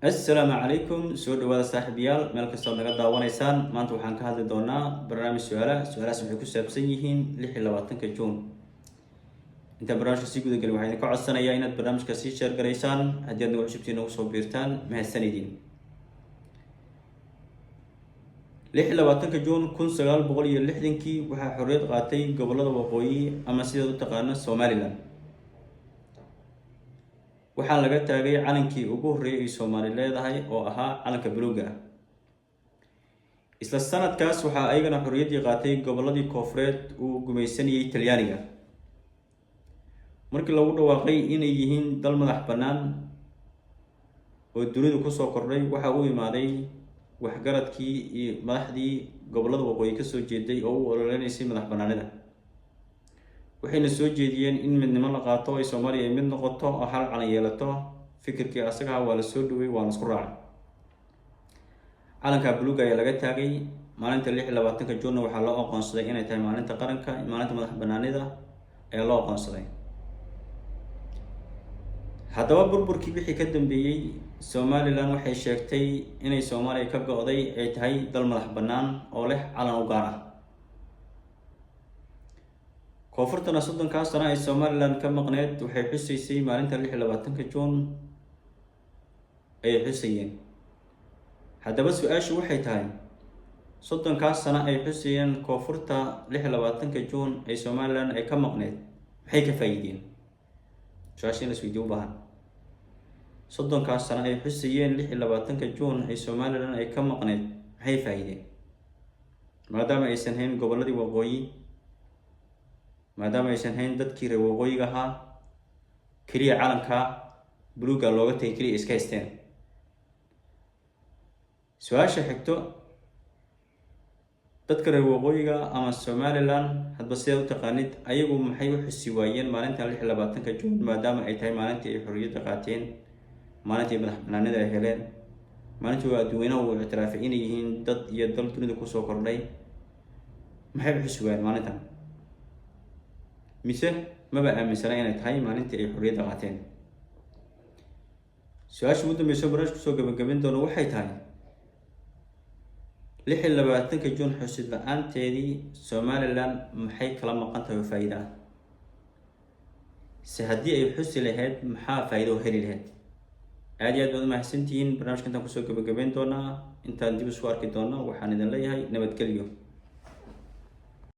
السلام عليكم سو dhawaada saaxiibayaal meel kasta oo naga daawanaysaan maanta waxaan ka hadli doonaa barnaamij su'aalahaas waxay ku saabsan yihiin 26 Juun inta barnaamijka si guud galay waxaan ka codsanayaa inaad barnaamijka si share gareysaan haddii aad nagu cusubtiin ugu soo biirtaan mahadsanidin 26 Juun 1960kii waxaa xorriyad qaatay gobollada waqooyi ama sida u taqaano Somaliland waxaan laga taagay calankii ugu horeeyay Soomaali leedahay oo ahaa calanka buluuga isla sanadkaas waxaa ayagana xorriyadii qaatay gobolladii koonfureed uu gumaysanayay Talyaaniga markii lagu dhawaaqay inay yihiin dal madax bannaan oo dunidu ku soo kordhay waxa uu imaaday waxgaradkii iyo madaxdii gobollada waqooyi ka soo jeeday oo u ololeysay madax bannaanida waxayna soo jeediyeen in midnimo la qaato ay Soomaaliya mid noqoto oo hal calan yeelato fikirkii asaga waa la soo dhaway waa la isku raacay calanka buluuga ayaa laga taagay maalinta 26 Juun waxaa loo aqoonsaday inay tahay maalinta qaranka maalinta madax bannaanida ee loo aqoonsaday haddaba burburkii wixii ka dambeeyay Somaliland waxay sheegtay inay Soomaaliya ka go'day ay tahay dal madax bannaan oo leh calan u gaar ah koonfurtana 30 sano ay Somaliland ka maqneed waxay xusaysay maalinta 26 Juun ay xusayeen haddaba su'aashu waxay tahay 30 sano ay xusayeen koonfurta 26 Juun ay Somaliland ay ka maqneed maxay ka faa'iideen su'aashan isweydiin u baahan 30 sano ay xusayeen 26 Juun ay Somaliland ay ka maqneed maxay faa'iideen maadaama aysan hayn gobolladii waqooyi maadaama aysan hayn dadkii reer waqooyiga ahaa kaliya calanka buluuga looga tagay kaliya iska haysteen su'aasha xigto dadka reer waqooyiga ama Somaliland hadba sida u taqaanid ayagu maxay u xusi waayeen maalinta 26 Juun maadaama ay tahay maalintii ay xorriyadda qaateen maalintii madax bannaanida ay heleen maalintii uu adduunyada uu ictiraafay inay yihiin dad iyo dal dunida ku soo kordhay maxay u xusi waayeen maalintan mise maba aaminsana inay tahay maalintii ay xorriyadda qaateen su'aasha ugu dambaysa barnaamijka soo gabagabayn doono waxay tahay 26 Juun xusid la'aanteedii Somaliland maxay kala maqan tahay faa'iido ah si haddii ay xusi lahayd maxaa faa'iido heli lahayd aad iyo aad baad mahadsantihiin barnaamijka intaan kusoo gabagabayn doonaa intaan dib isu arki doonno waxaan idin leeyahay nabadgelyo